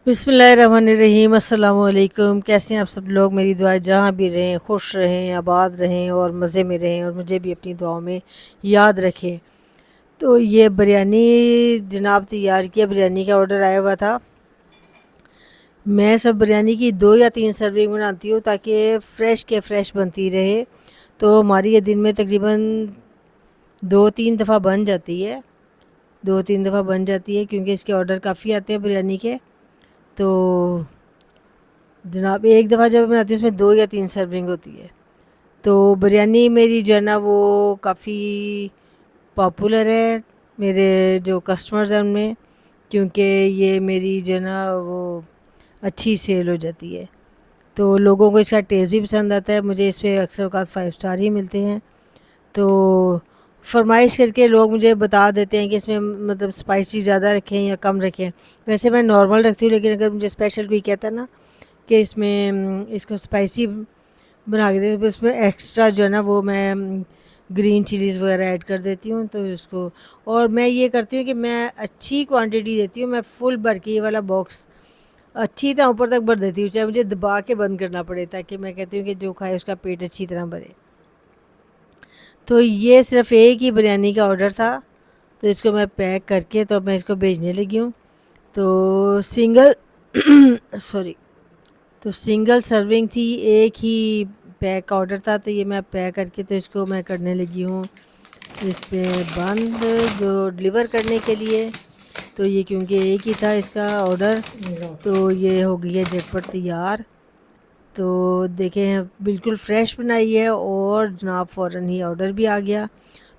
बिस्मिल्लाहिर्रहमानिर्रहीम। अस्सलाम वालेकुम। कैसे हैं आप सब लोग? मेरी दुआ जहाँ भी रहें खुश रहें, आबाद रहें और मज़े में रहें और मुझे भी अपनी दुआओं में याद रखें। तो ये बिरयानी जनाब तैयार किया, बिरयानी का ऑर्डर आया हुआ था। मैं सब बिरयानी की 2 या 3 सर्विंग बनाती हूँ ताकि फ़्रेश के फ़्रेश बनती रहे। तो हमारी ये दिन में तकरीबन 2-3 दफ़ा बन जाती है, 2-3 दफ़ा बन जाती है क्योंकि इसके ऑर्डर काफ़ी आते हैं बिरयानी के। तो जनाब एक दफ़ा जब बनाती हूँ उसमें 2 या 3 सर्विंग होती है। तो बिरयानी मेरी जो है ना वो काफ़ी पॉपुलर है मेरे जो कस्टमर्स हैं उनमें, क्योंकि ये मेरी जो है ना वो अच्छी सेल हो जाती है। तो लोगों को इसका टेस्ट भी पसंद आता है। मुझे इस पे अक्सर औक़ात 5 स्टार ही मिलते हैं। तो फरमाइश करके लोग मुझे बता देते हैं कि इसमें मतलब स्पाइसी ज़्यादा रखें या कम रखें। वैसे मैं नॉर्मल रखती हूँ, लेकिन अगर मुझे स्पेशल कोई कहता है ना कि इसमें इसको स्पाइसी बना के दे, तो उसमें एक्स्ट्रा जो है ना वो मैं ग्रीन चिलीज़ वगैरह ऐड कर देती हूँ। तो उसको और मैं ये करती हूँ कि मैं अच्छी क्वांटिटी देती हूँ। मैं फुल भर के ये वाला बॉक्स अच्छी तरह ऊपर तक भर देती हूँ, चाहे मुझे दबा के बंद करना पड़े, ताकि मैं कहती हूँ कि जो खाए उसका पेट अच्छी तरह भरे। तो ये सिर्फ़ एक ही बिरयानी का ऑर्डर था, तो इसको मैं पैक करके तो मैं इसको भेजने लगी हूँ। तो सिंगल सॉरी तो सिंगल सर्विंग थी, एक ही पैक का ऑर्डर था। तो ये मैं पैक करके तो इसको मैं करने लगी हूँ इस पे बंद, जो डिलीवर करने के लिए। तो ये क्योंकि एक ही था इसका ऑर्डर, तो ये हो गई है झटपट तैयार। तो देखें बिल्कुल फ़्रेश बनाई है और जनाब फ़ौरन ही ऑर्डर भी आ गया।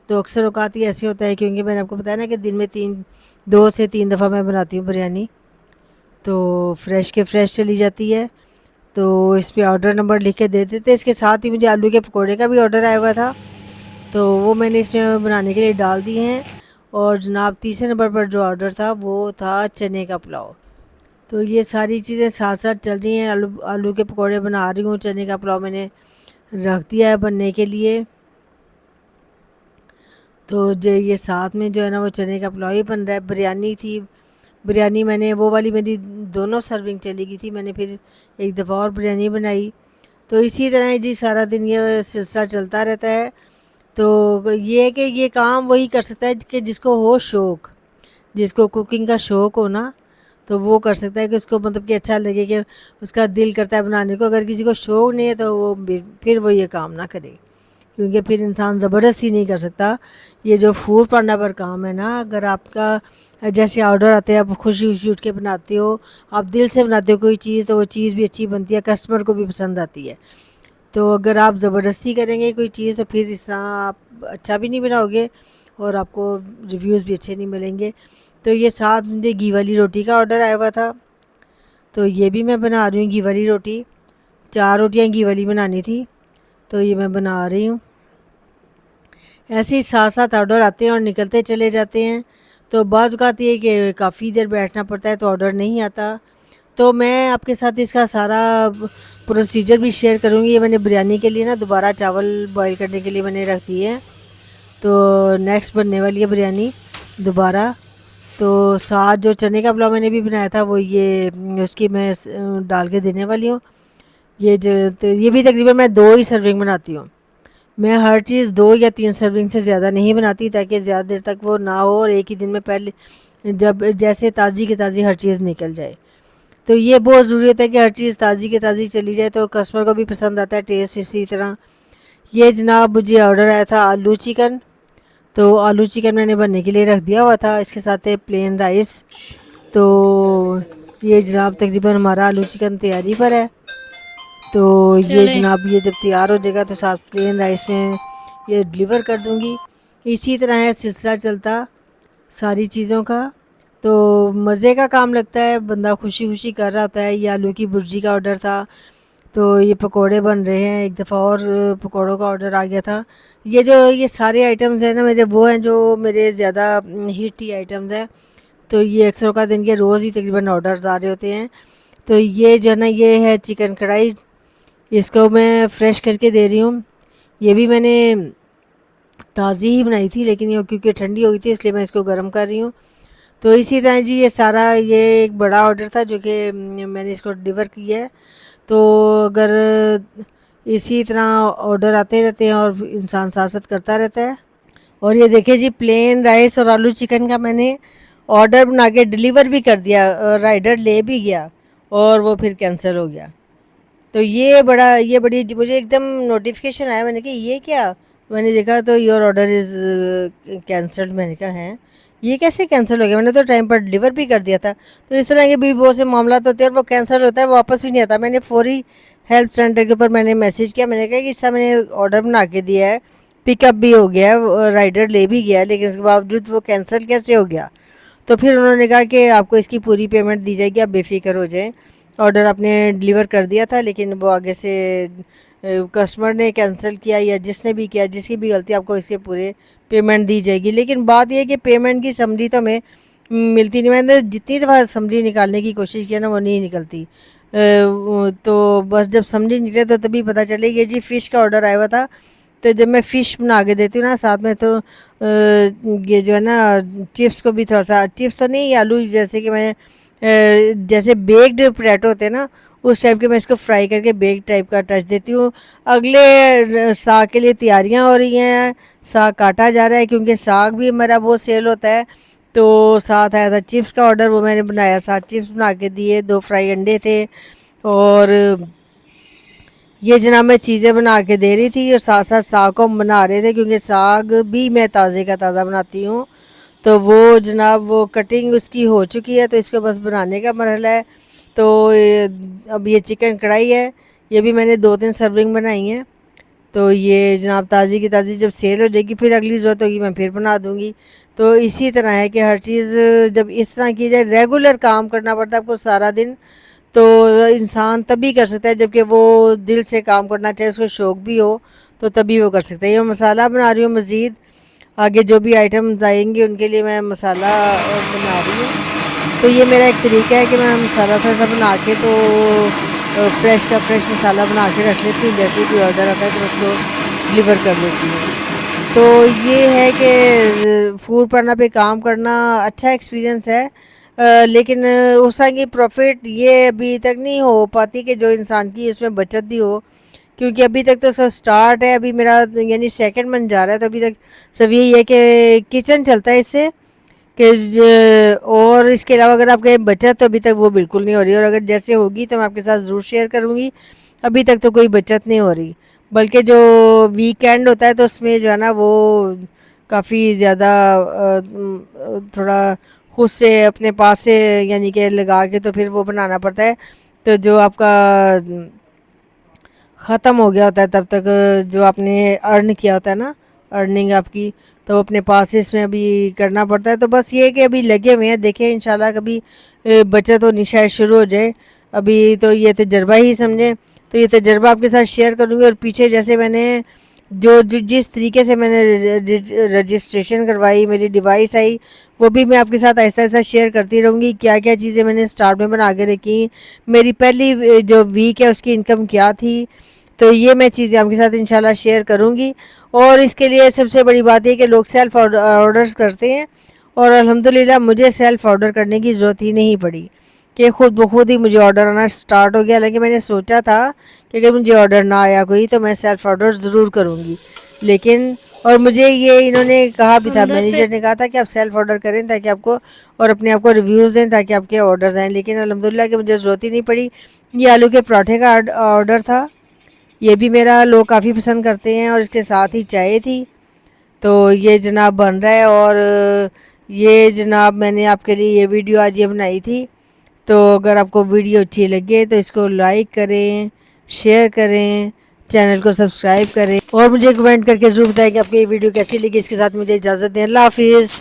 तो अक्सर औक़ात ही ऐसे होता है, क्योंकि मैंने आपको बताया ना कि दिन में 2 से 3 दफ़ा मैं बनाती हूँ बिरयानी, तो फ़्रेश के फ़्रेश चली जाती है। तो इस पे ऑर्डर नंबर लिख के दे देते। इसके साथ ही मुझे आलू के पकौड़े का भी ऑर्डर आया हुआ था, तो वो मैंने इसमें बनाने के लिए डाल दिए हैं। और जनाब तीसरे नंबर पर जो ऑर्डर था वो था चने का पुलाव। तो ये सारी चीज़ें साथ साथ चल रही हैं। आलू आलू के पकौड़े बना रही हूँ, चने का पुलाव मैंने रख दिया है बनने के लिए। तो जो ये साथ में जो है ना वो चने का पुलाव ही बन रहा है। बिरयानी थी, बिरयानी मैंने वो वाली मेरी दोनों सर्विंग चली गई थी, मैंने फिर एक दफ़ा और बिरयानी बनाई। तो इसी तरह जी सारा दिन ये सिलसिला चलता रहता है। तो ये है कि ये काम वही कर सकता है कि जिसको हो शौक़, जिसको कुकिंग का शौक़ हो ना, तो वो कर सकता है कि उसको मतलब कि अच्छा लगे, कि उसका दिल करता है बनाने को। अगर किसी को शौक़ नहीं है तो वो फिर वो ये काम ना करे, क्योंकि फिर इंसान ज़बरदस्ती नहीं कर सकता। ये जो फूड पांडा पर काम है ना, अगर आपका जैसे ऑर्डर आते हैं, आप खुशी खुशी उठ के बनाते हो, आप दिल से बनाते हो कोई चीज़, तो वो चीज़ भी अच्छी बनती है, कस्टमर को भी पसंद आती है। तो अगर आप ज़बरदस्ती करेंगे कोई चीज़, तो फिर इस तरह आप अच्छा भी नहीं बनाओगे और आपको रिव्यूज़ भी अच्छे नहीं मिलेंगे। तो ये साथ मुझे घी वाली रोटी का ऑर्डर आया हुआ था, तो ये भी मैं बना रही हूँ घी वाली रोटी। 4 रोटियाँ घी वाली बनानी थी, तो ये मैं बना रही हूँ। ऐसे ही साथ साथ ऑर्डर आते हैं और निकलते चले जाते हैं। तो बाज़ औक़ात ये कि काफ़ी देर बैठना पड़ता है तो ऑर्डर नहीं आता। तो मैं आपके साथ इसका सारा प्रोसीजर भी शेयर करूँगी। ये मैंने बिरयानी के लिए ना दोबारा चावल बॉयल करने के लिए मैंने रख दिए हैं, तो नेक्स्ट बनने वाली है बिरयानी दोबारा। तो साथ जो चने का पुलाव मैंने भी बनाया था वो ये उसकी मैं डाल के देने वाली हूँ। तो ये भी तकरीबन मैं 2 ही सर्विंग बनाती हूँ। मैं हर चीज़ 2 या 3 सर्विंग से ज़्यादा नहीं बनाती, ताकि ज़्यादा देर तक वो ना हो और एक ही दिन में पहले जब जैसे ताज़ी की ताज़ी हर चीज़ निकल जाए। तो ये बहुत ज़रूरी होता है कि हर चीज़ ताज़ी की ताज़ी चली जाए, तो कस्टमर को भी पसंद आता है टेस्ट। इसी तरह ये जनाब मुझे ऑर्डर आया था आलू चिकन, तो आलू चिकन मैंने बनने के लिए रख दिया हुआ था। इसके साथ है प्लेन राइस। तो ये जनाब तकरीबन हमारा आलू चिकन तैयारी पर है। तो ये चलें। जनाब ये जब तैयार हो जाएगा तो साथ प्लेन राइस में ये डिलीवर कर दूँगी। इसी तरह है सिलसिला चलता सारी चीज़ों का। तो मज़े का काम लगता है, बंदा खुशी खुशी कर रहा होता है। ये आलू की भुर्जी का ऑर्डर था, तो ये पकोड़े बन रहे हैं। एक दफ़ा और पकोड़ों का ऑर्डर आ गया था। ये सारे आइटम्स हैं ना मेरे, वो हैं जो मेरे ज़्यादा हिट आइटम्स हैं। तो ये अक्सर का दिन के रोज़ ही तकरीबन ऑर्डर्स आ रहे होते हैं। तो ये जो है ना ये है चिकन कढ़ाई, इसको मैं फ़्रेश करके दे रही हूँ। ये भी मैंने ताज़ी ही बनाई थी, लेकिन ये क्योंकि ठंडी हो गई थी इसलिए मैं इसको गर्म कर रही हूँ। تو اسی طرح جی یہ سارا یہ ایک بڑا آرڈر تھا جو کہ میں نے اس کو ڈلیور کیا ہے. تو اگر اسی طرح آرڈر آتے رہتے ہیں اور انسان ساتھ ساتھ کرتا رہتا ہے. اور یہ دیکھیں جی پلین رائس اور آلو چکن کا میں نے آرڈر بنا کے ڈلیور بھی کر دیا, رائڈر لے بھی گیا اور وہ پھر کینسل ہو گیا. تو یہ بڑی مجھے ایک دم نوٹیفیکیشن آیا, میں نے کہا یہ کیا, میں نے دیکھا تو یور آرڈر از کینسلڈ. میں نے کہا ہیں یہ کیسے کینسل ہو گیا, میں نے تو ٹائم پر ڈلیور بھی کر دیا تھا. تو اس طرح کے بھی بہت سے معاملات ہوتے ہیں اور وہ کینسل ہوتا ہے, واپس بھی نہیں آتا. میں نے فوری ہیلپ سینٹر کے اوپر میں نے میسیج کیا, میں نے کہا کہ اس طرح میں نے آرڈر بنا کے دیا ہے, پک اپ بھی ہو گیا ہے, رائڈر لے بھی گیا, لیکن اس کے باوجود وہ کینسل کیسے ہو گیا. تو پھر انہوں نے کہا کہ آپ کو اس کی پوری پیمنٹ دی جائے گی, آپ بے فکر ہو جائیں, آرڈر آپ نے ڈلیور کر دیا تھا لیکن وہ آگے سے کسٹمر نے کینسل کیا یا جس نے بھی کیا, جس کی بھی غلطی, آپ کو اس کے پورے پیمنٹ دی جائے گی. لیکن بات یہ ہے کہ پیمنٹ کی سمری تو ہمیں ملتی نہیں. میں نے جتنی دفعہ سمری نکالنے کی کوشش کیا نا وہ نہیں نکلتی. تو بس جب سمری نکلے تو تبھی پتہ چلے. یہ جی فش کا آرڈر آیا ہوا تھا, تو جب میں فش بنا کے دیتی ہوں نا ساتھ میں, تو یہ جو ہے نا چپس کو بھی تھوڑا سا, چپس تو نہیں, آلو جیسے کہ میں جیسے بیکڈ پوٹیٹو ہوتے ہیں نا اس ٹائپ کے, میں اس کو فرائی کر کے بیک ٹائپ کا ٹچ دیتی ہوں. اگلے ساگ کے لیے تیاریاں ہو رہی ہیں, ساگ کاٹا جا رہا ہے کیونکہ ساگ بھی میرا وہ سیل ہوتا ہے. تو ساتھ آیا تھا چپس کا آرڈر, وہ میں نے بنایا, ساتھ چپس بنا کے دیے, 2 فرائی انڈے تھے, اور یہ جناب میں چیزیں بنا کے دے رہی تھی اور ساتھ ساتھ ساگ کو بنا رہے تھے, کیونکہ ساگ بھی میں تازے کا تازہ بناتی ہوں. تو وہ جناب وہ کٹنگ اس کی ہو چکی ہے, تو اس کو بس بنانے کا مرحلہ ہے. تو اب یہ چکن کڑھائی ہے, یہ بھی میں نے 2-3 سرونگ بنائی ہیں. تو یہ جناب تازی کی تازی جب سیل ہو جائے گی, پھر اگلی ضرورت ہوگی میں پھر بنا دوں گی. تو اسی طرح ہے کہ ہر چیز جب اس طرح کی جائے, ریگولر کام کرنا پڑتا ہے آپ کو سارا دن, تو انسان تبھی کر سکتا ہے جب کہ وہ دل سے کام کرنا چاہے, اس کو شوق بھی ہو, تو تبھی وہ کر سکتا ہے. یہ مسالہ بنا رہی ہوں, مزید آگے جو بھی آئٹمز آئیں گے ان کے لیے میں مسالہ بنا رہی ہوں. تو یہ میرا ایک طریقہ ہے کہ میں مسالہ تھوڑا سا بنا کے تو فریش کا فریش مسالہ بنا کے رکھ لیتی ہوں, جیسے کوئی آرڈر آتا ہے تو اس کو ڈلیور کر دیتی ہوں. تو یہ ہے کہ فوڈ پارلر پہ کام کرنا اچھا ایکسپیرینس ہے, لیکن اس طرح کی پروفٹ یہ ابھی تک نہیں ہو پاتی کہ جو انسان کی اس میں بچت بھی ہو, کیونکہ ابھی تک تو سب سٹارٹ ہے. ابھی میرا یعنی سیکنڈ منتھ جا رہا ہے, تو ابھی تک سب یہی ہے کہ کچن چلتا ہے اس سے کہ اور اس کے علاوہ اگر آپ کہیں بچت, تو ابھی تک وہ بالکل نہیں ہو رہی, اور اگر جیسے ہوگی تو میں آپ کے ساتھ ضرور شیئر کروں گی. ابھی تک تو کوئی بچت نہیں ہو رہی, بلکہ جو ویکینڈ ہوتا ہے تو اس میں جو ہے نا وہ کافی زیادہ تھوڑا خود سے اپنے پاس سے یعنی کہ لگا کے تو پھر وہ بنانا پڑتا ہے. تو جو آپ کا ختم ہو گیا ہوتا ہے تب تک جو آپ نے ارن کیا ہوتا ہے نا, ارننگ آپ کی, تو اپنے پاس اس میں ابھی کرنا پڑتا ہے. تو بس یہ کہ ابھی لگے ہوئے ہیں, دیکھیں انشاءاللہ کبھی بچت ہونی شاید شروع ہو جائے. ابھی تو یہ تجربہ ہی سمجھیں, تو یہ تجربہ آپ کے ساتھ شیئر کروں گی. اور پیچھے جیسے میں نے جس طریقے سے میں نے رجسٹریشن کروائی, میری ڈیوائس آئی, وہ بھی میں آپ کے ساتھ آہستہ آہستہ شیئر کرتی رہوں گی. کیا کیا چیزیں میں نے اسٹارٹ میں بنا کے رکھی, میری پہلی جو ویک ہے اس کی انکم کیا تھی, تو یہ میں چیزیں آپ کے ساتھ انشاءاللہ شیئر کروں گی. اور اس کے لیے سب سے بڑی بات یہ کہ لوگ سیلف آرڈرز کرتے ہیں, اور الحمدللہ مجھے سیلف آرڈر کرنے کی ضرورت ہی نہیں پڑی, کہ خود بخود ہی مجھے آرڈر آنا سٹارٹ ہو گیا. حالانکہ میں نے سوچا تھا کہ اگر مجھے آرڈر نہ آیا کوئی تو میں سیلف آرڈر ضرور کروں گی, لیکن اور مجھے یہ انہوں نے کہا بھی تھا, مینیجر نے کہا تھا کہ آپ سیلف آرڈر کریں تاکہ آپ کو اور اپنے آپ کو ریویوز دیں تاکہ آپ کے آرڈرز آئیں. لیکن الحمدللہ کہ مجھے ضرورت ہی نہیں پڑی. یہ آلو کے پراٹھے کا آرڈر تھا, یہ بھی میرا لوگ کافی پسند کرتے ہیں, اور اس کے ساتھ ہی چائے تھی. تو یہ جناب بن رہا ہے, اور یہ جناب میں نے آپ کے لیے یہ ویڈیو آج یہ بنائی تھی. تو اگر آپ کو ویڈیو اچھی لگے تو اس کو لائک کریں, شیئر کریں, چینل کو سبسکرائب کریں, اور مجھے کمنٹ کر کے ضرور بتائیں کہ آپ کو یہ ویڈیو کیسی لگی. اس کے ساتھ مجھے اجازت دیں, اللہ حافظ.